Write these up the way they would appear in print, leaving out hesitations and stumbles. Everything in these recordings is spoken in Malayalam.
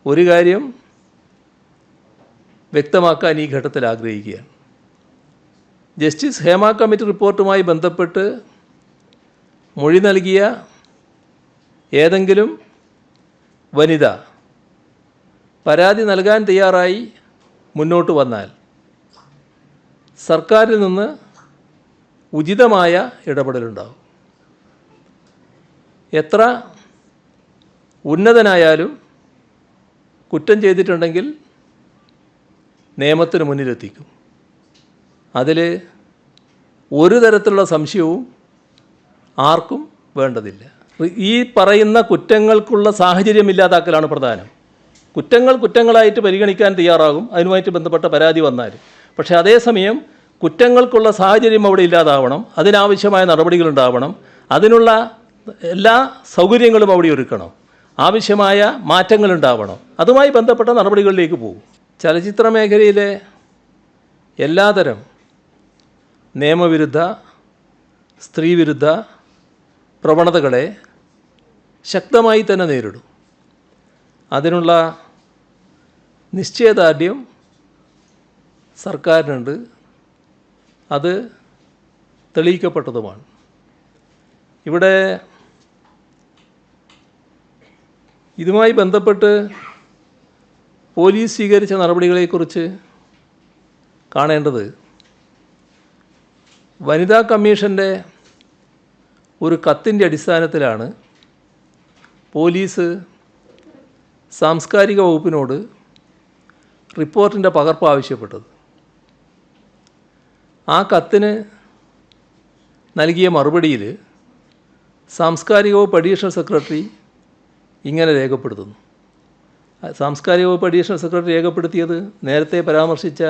ഒരു കാര്യം വ്യക്തമാക്കാൻ ഈ ഘട്ടത്തിൽ ആഗ്രഹിക്കുകയാണ്. ജസ്റ്റിസ് ഹേമ കമ്മിറ്റി റിപ്പോർട്ടുമായി ബന്ധപ്പെട്ട് മൊഴി നൽകിയ ഏതെങ്കിലും വനിത പരാതി നൽകാൻ തയ്യാറായി മുന്നോട്ട് വന്നാൽ സർക്കാരിൽ നിന്ന് ഉചിതമായ ഇടപെടലുണ്ടാകും. എത്ര ഉന്നതനായാലും കുറ്റം ചെയ്തിട്ടുണ്ടെങ്കിൽ നിയമത്തിന് മുന്നിലെത്തിക്കും. അതിൽ ഒരു തരത്തിലുള്ള സംശയവും ആർക്കും വേണ്ടതില്ല. ഈ പറയുന്ന കുറ്റങ്ങൾക്കുള്ള സാഹചര്യം ഇല്ലാതാക്കലാണ് പ്രധാനം. കുറ്റങ്ങൾ കുറ്റങ്ങളായിട്ട് പരിഗണിക്കാൻ തയ്യാറാകും അതിനുമായിട്ട് ബന്ധപ്പെട്ട പരാതി വന്നാൽ. പക്ഷേ അതേസമയം കുറ്റങ്ങൾക്കുള്ള സാഹചര്യം അവിടെ ഇല്ലാതാവണം, അതിനാവശ്യമായ നടപടികളുണ്ടാവണം, അതിനുള്ള എല്ലാ സൗകര്യങ്ങളും അവിടെ ഒരുക്കണം, ആവശ്യമായ മാറ്റങ്ങളുണ്ടാവണം, അതുമായി ബന്ധപ്പെട്ട നടപടികളിലേക്ക് പോകും. ചലച്ചിത്ര മേഖലയിലെ എല്ലാതരം നിയമവിരുദ്ധ സ്ത്രീവിരുദ്ധ പ്രവണതകളെ ശക്തമായി തന്നെ നേരിടും. അതിനുള്ള നിശ്ചയദാർഢ്യം സർക്കാരിനുണ്ട്, അത് തെളിയിക്കപ്പെട്ടതുമാണ്. ഇവിടെ ഇതുമായി ബന്ധപ്പെട്ട് പോലീസ് സ്വീകരിച്ച നടപടികളെക്കുറിച്ച് കാണേണ്ടത്, വനിതാ കമ്മീഷൻ്റെ ഒരു കത്തിൻ്റെ അടിസ്ഥാനത്തിലാണ് പോലീസ് സാംസ്കാരിക വകുപ്പിനോട് റിപ്പോർട്ടിൻ്റെ പകർപ്പ് ആവശ്യപ്പെട്ടത്. ആ കത്തിന് നൽകിയ മറുപടിയിൽ സാംസ്കാരിക വകുപ്പ് അഡീഷണൽ സെക്രട്ടറി ഇങ്ങനെ രേഖപ്പെടുത്തുന്നു. സാംസ്കാരിക വകുപ്പ് അഡീഷണൽ സെക്രട്ടറി രേഖപ്പെടുത്തിയത് നേരത്തെ പരാമർശിച്ച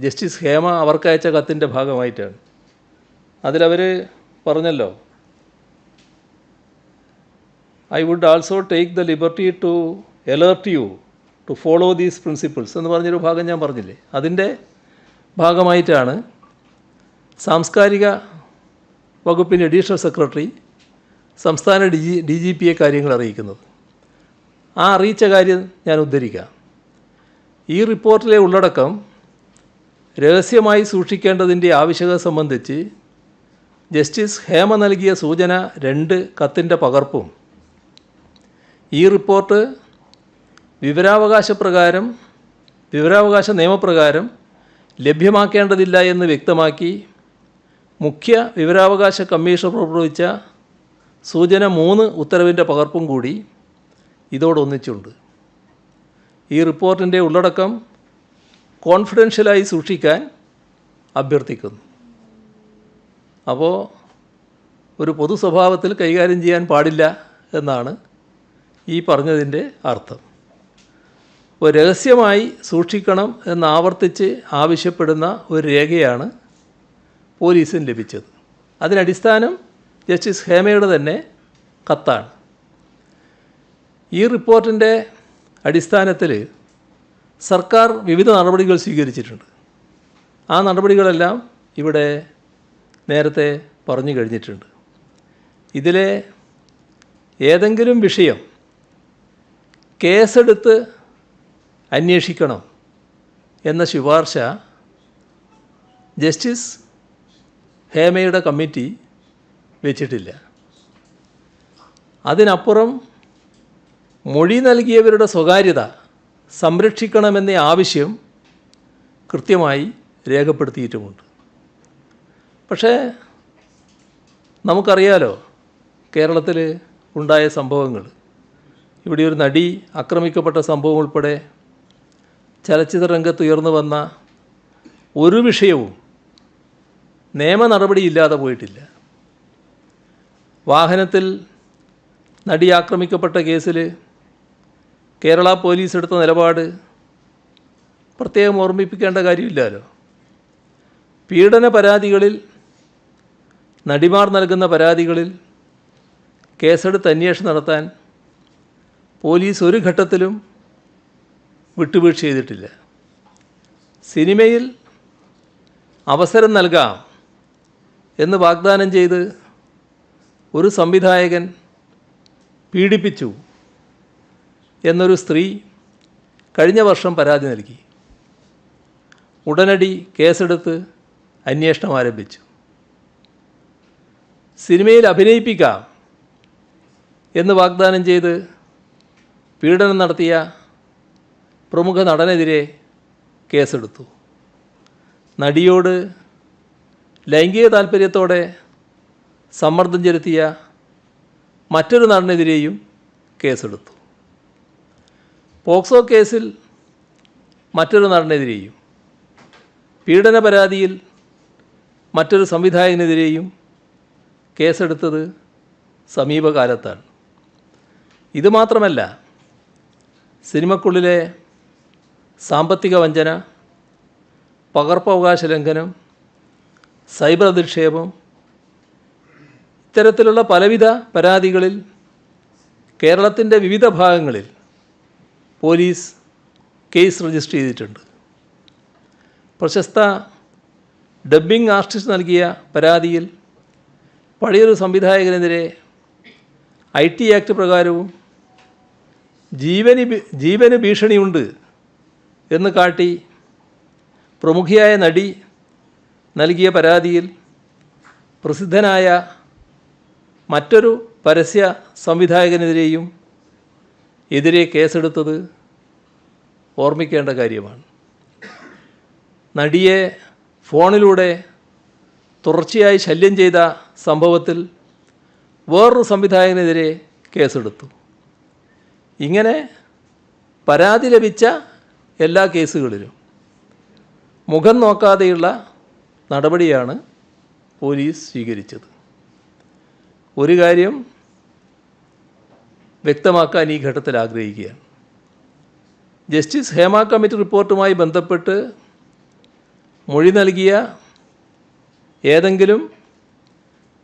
ജസ്റ്റിസ് ഹേമ അവർക്കയച്ച കത്തിൻ്റെ ഭാഗമായിട്ടാണ്. അതിലവർ പറഞ്ഞല്ലോ, I would also take the liberty to alert you to follow these principles എന്ന് പറഞ്ഞൊരു ഭാഗം ഞാൻ പറഞ്ഞില്ലേ, അതിൻ്റെ ഭാഗമായിട്ടാണ് സാംസ്കാരിക വകുപ്പിൻ്റെ അഡീഷണൽ സെക്രട്ടറി സംസ്ഥാന ഡി ജി പിയെ കാര്യങ്ങൾ അറിയിക്കുന്നത്. ആ അറിയിച്ച കാര്യം ഞാൻ ഉദ്ധരിക്കാം. ഈ റിപ്പോർട്ടിലെ ഉള്ളടക്കം രഹസ്യമായി സൂക്ഷിക്കേണ്ടതിൻ്റെ ആവശ്യകത സംബന്ധിച്ച് ജസ്റ്റിസ് ഹേമ നൽകിയ സൂചന 2 കത്തിൻ്റെ പകർപ്പും ഈ റിപ്പോർട്ട് വിവരാവകാശ നിയമപ്രകാരം ലഭ്യമാക്കേണ്ടതില്ല എന്ന് വ്യക്തമാക്കി മുഖ്യ വിവരാവകാശ കമ്മീഷൻ പുറപ്പെടുവിച്ച സൂചന 3 ഉത്തരവിൻ്റെ പകർപ്പും കൂടി ഇതോടൊന്നിച്ചുണ്ട്. ഈ റിപ്പോർട്ടിൻ്റെ ഉള്ളടക്കം കോൺഫിഡൻഷ്യലായി സൂക്ഷിക്കാൻ അഭ്യർത്ഥിക്കുന്നു. അപ്പോൾ ഒരു പൊതു സ്വഭാവത്തിൽ കൈകാര്യം ചെയ്യാൻ പാടില്ല എന്നാണ് ഈ പറഞ്ഞതിൻ്റെ അർത്ഥം. അപ്പോൾ രഹസ്യമായി സൂക്ഷിക്കണം എന്നാവർത്തിച്ച് ആവശ്യപ്പെടുന്ന ഒരു രേഖയാണ് പോലീസിന് ലഭിച്ചത്. അതിനടിസ്ഥാനം ജസ്റ്റിസ് ഹേമയുടെ തന്നെ കത്താണ്. ഈ റിപ്പോർട്ടിൻ്റെ അടിസ്ഥാനത്തിൽ സർക്കാർ വിവിധ നടപടികൾ സ്വീകരിച്ചിട്ടുണ്ട്. ആ നടപടികളെല്ലാം ഇവിടെ നേരത്തെ പറഞ്ഞു കഴിഞ്ഞിട്ടുണ്ട്. ഇതിലെ ഏതെങ്കിലും വിഷയം കേസെടുത്ത് അന്വേഷിക്കണം എന്ന ശുപാർശ ജസ്റ്റിസ് ഹേമയുടെ കമ്മിറ്റി വെച്ചിട്ടില്ല. അതിനപ്പുറം മൊഴി നൽകിയവരുടെ സ്വകാര്യത സംരക്ഷിക്കണമെന്ന ആവശ്യം കൃത്യമായി രേഖപ്പെടുത്തിയിട്ടുമുണ്ട്. പക്ഷേ നമുക്കറിയാലോ കേരളത്തിൽ ഉണ്ടായ സംഭവങ്ങൾ. ഇവിടെ ഒരു നടി ആക്രമിക്കപ്പെട്ട സംഭവം ഉൾപ്പെടെ ചലച്ചിത്ര രംഗത്ത് ഉയർന്നു വന്ന ഒരു വിഷയവും നിയമ നടപടിയില്ലാതെ പോയിട്ടില്ല. വാഹനത്തിൽ നടി ആക്രമിക്കപ്പെട്ട കേസിൽ കേരള പോലീസ് എടുത്ത നിലപാട് പ്രത്യേകം ഓർമ്മിപ്പിക്കേണ്ട കാര്യമില്ലല്ലോ. പീഡന പരാതികളിൽ, നടിമാർ നൽകുന്ന പരാതികളിൽ കേസെടുത്ത് അന്വേഷണം നടത്താൻ പോലീസ് ഒരു ഘട്ടത്തിലും വിട്ടുവീഴ്ച ചെയ്തിട്ടില്ല. സിനിമയിൽ അവസരം നൽകാം എന്ന് വാഗ്ദാനം ചെയ്ത് ഒരു സംവിധായകൻ പീഡിപ്പിച്ചു എന്നൊരു സ്ത്രീ കഴിഞ്ഞ വർഷം പരാതി നൽകി. ഉടനടി കേസെടുത്ത് അന്വേഷണം ആരംഭിച്ചു. സിനിമയിൽ അഭിനയിപ്പിക്കാം എന്ന് വാഗ്ദാനം ചെയ്ത് പീഡനം നടത്തിയ പ്രമുഖ നടനെതിരെ കേസെടുത്തു. നടിയോട് ലൈംഗിക താൽപ്പര്യത്തോടെ സമ്മർദ്ദം ചെലുത്തിയ മറ്റൊരു നടനെതിരെയും കേസെടുത്തു. പോക്സോ കേസിൽ മറ്റൊരു നടനെതിരെയും, പീഡന പരാതിയിൽ മറ്റൊരു സംവിധായകനെതിരെയും കേസെടുത്തത് സമീപകാലത്താണ്. ഇതുമാത്രമല്ല, സിനിമക്കുള്ളിലെ സാമ്പത്തിക വഞ്ചന, പകർപ്പവകാശ ലംഘനം, സൈബർ അധിക്ഷേപം, ഇത്തരത്തിലുള്ള പലവിധ പരാതികളിൽ കേരളത്തിൻ്റെ വിവിധ ഭാഗങ്ങളിൽ പോലീസ് കേസ് രജിസ്റ്റർ ചെയ്തിട്ടുണ്ട്. പ്രശസ്ത ഡബ്ബിംഗ് ആർട്ടിസ്റ്റ് നൽകിയ പരാതിയിൽ പഴയൊരു സംവിധായകനെതിരെ IT ആക്ട് പ്രകാരവും ജീവന് ഭീഷണിയുണ്ട് എന്ന് കാട്ടി പ്രമുഖയായ നടി നൽകിയ പരാതിയിൽ പ്രസിദ്ധനായ മറ്റൊരു പരസ്യ സംവിധായകനെതിരെയും എതിരെ കേസെടുത്തത് ഓർമ്മിക്കേണ്ട കാര്യമാണ്. നടിയെ ഫോണിലൂടെ തുടർച്ചയായി ശല്യം ചെയ്ത സംഭവത്തിൽ വേറൊരു സംവിധായകനെതിരെ കേസെടുത്തു. ഇങ്ങനെ പരാതി ലഭിച്ച എല്ലാ കേസുകളിലും മുഖം നോക്കാതെയുള്ള നടപടിയാണ് പോലീസ് സ്വീകരിച്ചത്. ഒരു കാര്യം വ്യക്തമാക്കാൻ ഈ ഘട്ടത്തിൽ ആഗ്രഹിക്കുകയാണ്. ജസ്റ്റിസ് ഹേമ കമ്മിറ്റി റിപ്പോർട്ടുമായി ബന്ധപ്പെട്ട് മൊഴി നൽകിയ ഏതെങ്കിലും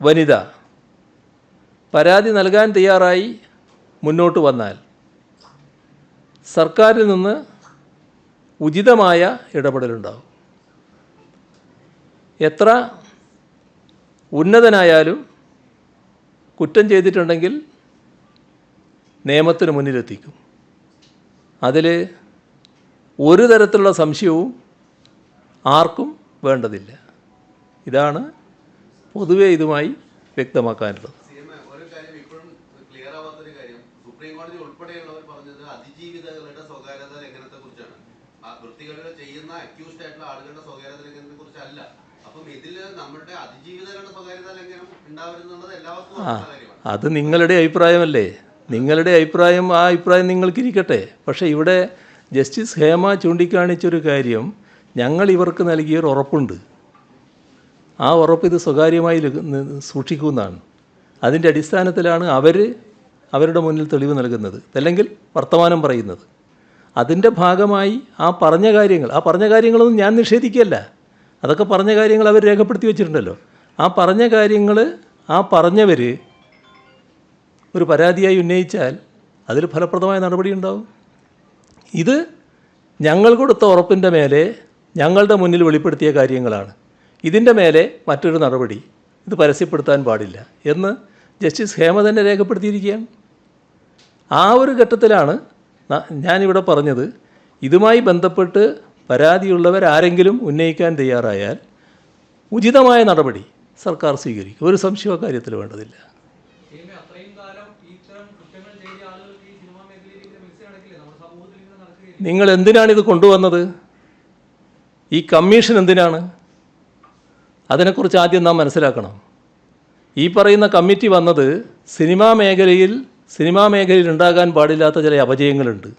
വനിത പരാതി നൽകാൻ തയ്യാറായി മുന്നോട്ട് വന്നാൽ സർക്കാരിൽ നിന്ന് ഉചിതമായ ഇടപെടലുണ്ടാകും. എത്ര ഉന്നതനായാലും കുറ്റം ചെയ്തിട്ടുണ്ടെങ്കിൽ നിയമത്തിന് മുന്നിലെത്തിക്കും. അതിൽ ഒരു തരത്തിലുള്ള സംശയവും ആർക്കും വേണ്ടതില്ല. ഇതാണ് പൊതുവെ ഇതുമായി വ്യക്തമാക്കാനുള്ളത്. സുപ്രീംകോടതി ഉൾപ്പെടെയുള്ളവർ പറഞ്ഞത് അതിജീവിതകളുടെ സ്വകാര്യത ലംഘനത്തെ കുറിച്ചാണ്. വൃത്തികളുടെ ചെയ്യുന്ന അക്യൂസ്ഡ് ആയിട്ടുള്ള ആളുകളുടെ സ്വകാര്യത ലംഘനത്തെ കുറിച്ചല്ല. അപ്പം ഇതിൽ നമ്മുടെ അതിജീവിതകളുടെ സ്വകാര്യത ലംഘനം ഉണ്ടാവരുന്നുള്ളത് എല്ലാവർക്കും കാര്യമാണ്. അത് നിങ്ങളുടെ അഭിപ്രായമല്ലേ? നിങ്ങളുടെ അഭിപ്രായം, ആ അഭിപ്രായം നിങ്ങൾക്കിരിക്കട്ടെ. പക്ഷേ ഇവിടെ ജസ്റ്റിസ് ഹേമ ചൂണ്ടിക്കാണിച്ചൊരു കാര്യം, ഞങ്ങൾ ഇവർക്ക് നൽകിയൊരു ഉറപ്പുണ്ട്. ആ ഉറപ്പ് ഇത് സ്വകാര്യമായി സൂക്ഷിക്കുമെന്നാണ്. അതിൻ്റെ അടിസ്ഥാനത്തിലാണ് അവരുടെ മുന്നിൽ തെളിവ് നൽകുന്നത്, അല്ലെങ്കിൽ വർത്തമാനം പറയുന്നത്. അതിൻ്റെ ഭാഗമായി ആ പറഞ്ഞ കാര്യങ്ങളൊന്നും ഞാൻ നിഷേധിക്കുകയല്ല. അതൊക്കെ പറഞ്ഞ കാര്യങ്ങൾ അവർ രേഖപ്പെടുത്തി വെച്ചിട്ടുണ്ടല്ലോ. ആ പറഞ്ഞ കാര്യങ്ങൾ പറഞ്ഞവർ ഒരു പരാതിയായി ഉന്നയിച്ചാൽ അതിൽ ഫലപ്രദമായ നടപടി ഉണ്ടാവും. ഇത് ഞങ്ങൾ കൊടുത്ത ഉറപ്പിൻ്റെ മേലെ ഞങ്ങളുടെ മുന്നിൽ വെളിപ്പെടുത്തിയ കാര്യങ്ങളാണ്. ഇതിൻ്റെ മേലെ മറ്റൊരു നടപടി ഇത് പരസ്യപ്പെടുത്താൻ പാടില്ല എന്ന് ജസ്റ്റിസ് ഹേമ തന്നെ രേഖപ്പെടുത്തിയിരിക്കുകയാണ്. ആ ഒരു ഘട്ടത്തിലാണ് ഞാനിവിടെ പറഞ്ഞത്, ഇതുമായി ബന്ധപ്പെട്ട് പരാതിയുള്ളവരാരെങ്കിലും ഉന്നയിക്കാൻ തയ്യാറായാൽ ഉചിതമായ നടപടി സർക്കാർ സ്വീകരിക്കും. ഒരു സംശയ കാര്യത്തിൽ വേണ്ടതില്ല. നിങ്ങൾ എന്തിനാണിത് കൊണ്ടുവന്നത്? ഈ കമ്മീഷൻ എന്തിനാണ്? അതിനെക്കുറിച്ച് ആദ്യം നാം മനസ്സിലാക്കണം. ഈ പറയുന്ന കമ്മിറ്റി വന്നത് സിനിമാ മേഖലയിൽ ഉണ്ടാകാൻ പാടില്ലാത്ത ചില അപജയങ്ങളുണ്ട്.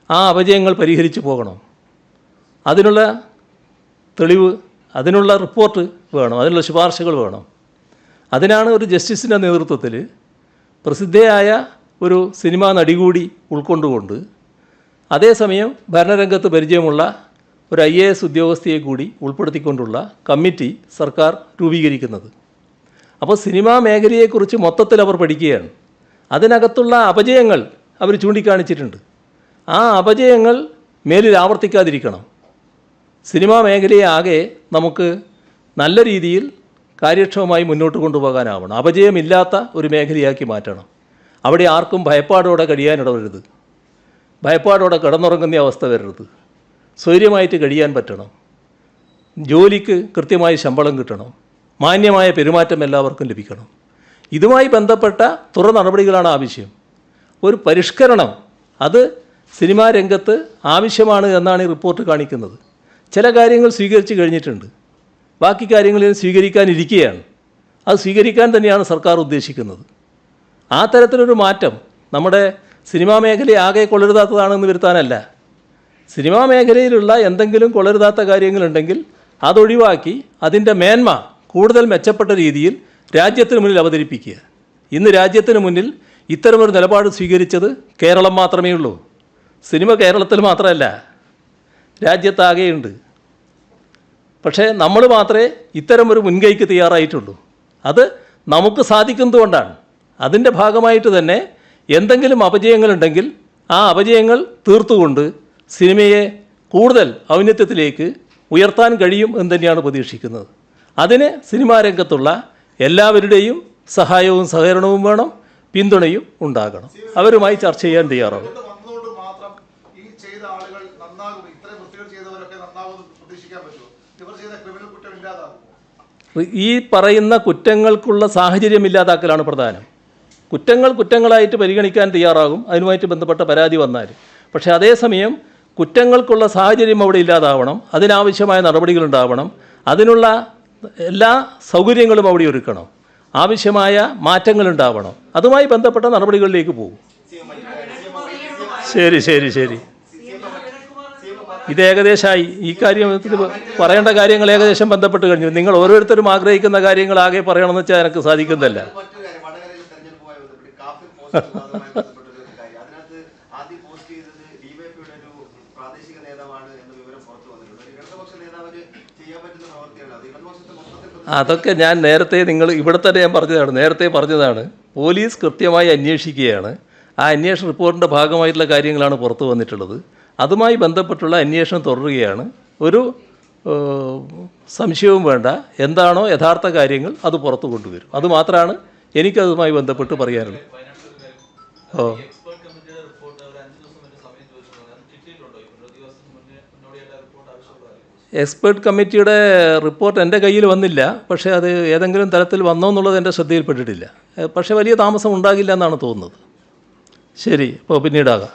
ആ അപജയങ്ങൾ പരിഹരിച്ചു പോകണം. അതിനുള്ള തെളിവ്, അതിനുള്ള റിപ്പോർട്ട് വേണം, അതിനുള്ള ശുപാർശകൾ വേണം. അതിനാണ് ഒരു ജസ്റ്റിസിൻ്റെ നേതൃത്വത്തിൽ പ്രസിദ്ധയായ ഒരു സിനിമാ നടി കൂടി ഉൾക്കൊണ്ടുകൊണ്ട്, അതേസമയം ഭരണരംഗത്ത് പരിചയമുള്ള ഒരു IAS ഉദ്യോഗസ്ഥയെ കൂടി ഉൾപ്പെടുത്തിക്കൊണ്ടുള്ള കമ്മിറ്റി സർക്കാർ രൂപീകരിക്കുന്നത്. അപ്പോൾ സിനിമാ മേഖലയെക്കുറിച്ച് മൊത്തത്തിൽ അവർ പഠിക്കുകയാണ്. അതിനകത്തുള്ള അപജയങ്ങൾ അവർ ചൂണ്ടിക്കാണിച്ചിട്ടുണ്ട്. ആ അപജയങ്ങൾ മേലിൽ ആവർത്തിക്കാതിരിക്കണം. സിനിമാ മേഖലയെ ആകെ നമുക്ക് നല്ല രീതിയിൽ കാര്യക്ഷമമായി മുന്നോട്ട് കൊണ്ടുപോകാനാവണം. അപജയമില്ലാത്ത ഒരു മേഖലയാക്കി മാറ്റണം. അവിടെ ആർക്കും ഭയപ്പാടോടെ കഴിയാനിടവരുത്. ഭയപ്പാടോടെ കിടന്നുറങ്ങുന്ന അവസ്ഥ വരരുത്. സ്വൈര്യമായിട്ട് കഴിയാൻ പറ്റണം. ജോലിക്ക് കൃത്യമായി ശമ്പളം കിട്ടണം. മാന്യമായ പെരുമാറ്റം എല്ലാവർക്കും ലഭിക്കണം. ഇതുമായി ബന്ധപ്പെട്ട തുറ നടപടികളാണ് ആവശ്യം. ഒരു പരിഷ്കരണം അത് സിനിമാ രംഗത്ത് ആവശ്യമാണ് എന്നാണ് ഈ റിപ്പോർട്ട് കാണിക്കുന്നത്. ചില കാര്യങ്ങൾ സ്വീകരിച്ചു കഴിഞ്ഞിട്ടുണ്ട്, ബാക്കി കാര്യങ്ങളിൽ സ്വീകരിക്കാനിരിക്കുകയാണ്. അത് സ്വീകരിക്കാൻ തന്നെയാണ് സർക്കാർ ഉദ്ദേശിക്കുന്നത്. ആ തരത്തിലൊരു മാറ്റം നമ്മുടെ സിനിമാ മേഖലയെ ആകെ കൊള്ളരുതാത്തതാണെന്ന് വരുത്താനല്ല. സിനിമാ മേഖലയിലുള്ള എന്തെങ്കിലും കൊള്ളരുതാത്ത കാര്യങ്ങളുണ്ടെങ്കിൽ അതൊഴിവാക്കി അതിൻ്റെ മേന്മ കൂടുതൽ മെച്ചപ്പെട്ട രീതിയിൽ രാജ്യത്തിന് മുന്നിൽ അവതരിപ്പിക്കുക. ഇന്ന് രാജ്യത്തിന് മുന്നിൽ ഇത്തരമൊരു നിലപാട് സ്വീകരിച്ചത് കേരളം മാത്രമേ ഉള്ളൂ. സിനിമ കേരളത്തിൽ മാത്രമല്ല, രാജ്യത്താകെയുണ്ട്. പക്ഷേ നമ്മൾ മാത്രമേ ഇത്തരമൊരു മുൻകൈക്ക് തയ്യാറായിട്ടുള്ളൂ. അത് നമുക്ക് സാധിക്കുന്നതുകൊണ്ടാണ്. അതിൻ്റെ ഭാഗമായിട്ട് തന്നെ എന്തെങ്കിലും അപജയങ്ങളുണ്ടെങ്കിൽ ആ അപജയങ്ങൾ തീർത്തുകൊണ്ട് സിനിമയെ കൂടുതൽ ഔന്നത്യത്തിലേക്ക് ഉയർത്താൻ കഴിയും എന്ന് തന്നെയാണ് പ്രതീക്ഷിക്കുന്നത്. അതിന് സിനിമാ രംഗത്തുള്ള എല്ലാവരുടെയും സഹായവും സഹകരണവും വേണം, പിന്തുണയും ഉണ്ടാകണം. അവരുമായി ചർച്ച ചെയ്യാൻ തയ്യാറാണ്. ഈ പറയുന്ന കുറ്റങ്ങൾക്കുള്ള സാഹചര്യം ഇല്ലാതാക്കലാണ് പ്രധാനം. കുറ്റങ്ങൾ കുറ്റങ്ങളായിട്ട് പരിഗണിക്കാൻ തയ്യാറാകും അതിനുമായിട്ട് ബന്ധപ്പെട്ട പരാതി വന്നാൽ. പക്ഷേ അതേസമയം കുറ്റങ്ങൾക്കുള്ള സാഹചര്യം അവിടെ ഇല്ലാതാവണം, അതിനാവശ്യമായ നടപടികളുണ്ടാവണം, അതിനുള്ള എല്ലാ സൗകര്യങ്ങളും അവിടെ ഒരുക്കണം, ആവശ്യമായ മാറ്റങ്ങളുണ്ടാവണം. അതുമായി ബന്ധപ്പെട്ട നടപടികളിലേക്ക് പോകും. ശരി ശരി ശരി ഇത് ഏകദേശമായി. ഈ കാര്യം പറയേണ്ട കാര്യങ്ങൾ ഏകദേശം ബന്ധപ്പെട്ട് കഴിഞ്ഞു. നിങ്ങൾ ഓരോരുത്തരും ആഗ്രഹിക്കുന്ന കാര്യങ്ങൾ ആകെ പറയണമെന്ന് വെച്ചാൽ എനിക്ക് സാധിക്കുന്നതല്ല. അതൊക്കെ ഞാൻ നേരത്തെ നിങ്ങൾ ഇവിടെ തന്നെ നേരത്തെ പറഞ്ഞതാണ്. പോലീസ് കൃത്യമായി അന്വേഷിക്കുകയാണ്. ആ അന്വേഷണ റിപ്പോർട്ടിൻ്റെ ഭാഗമായിട്ടുള്ള കാര്യങ്ങളാണ് പുറത്തു വന്നിട്ടുള്ളത്. അതുമായി ബന്ധപ്പെട്ടുള്ള അന്വേഷണം തുടരുകയാണ്. ഒരു സംശയവും വേണ്ട. എന്താണോ യഥാർത്ഥ കാര്യങ്ങൾ അത് പുറത്തു കൊണ്ടുവരും. അതുമാത്രമാണ് എനിക്കതുമായി ബന്ധപ്പെട്ട് പറയാനുള്ളത്. എക്സ്പേർട്ട് കമ്മിറ്റിയുടെ റിപ്പോർട്ട് എൻ്റെ കയ്യിൽ വന്നില്ല. പക്ഷേ അത് ഏതെങ്കിലും തരത്തിൽ വന്നോ എന്നുള്ളത് എൻ്റെ ശ്രദ്ധയിൽപ്പെട്ടിട്ടില്ല. പക്ഷേ വലിയ താമസം ഉണ്ടാകില്ല എന്നാണ് തോന്നുന്നത്. ശരി, അപ്പോൾ പിന്നീടാകാം.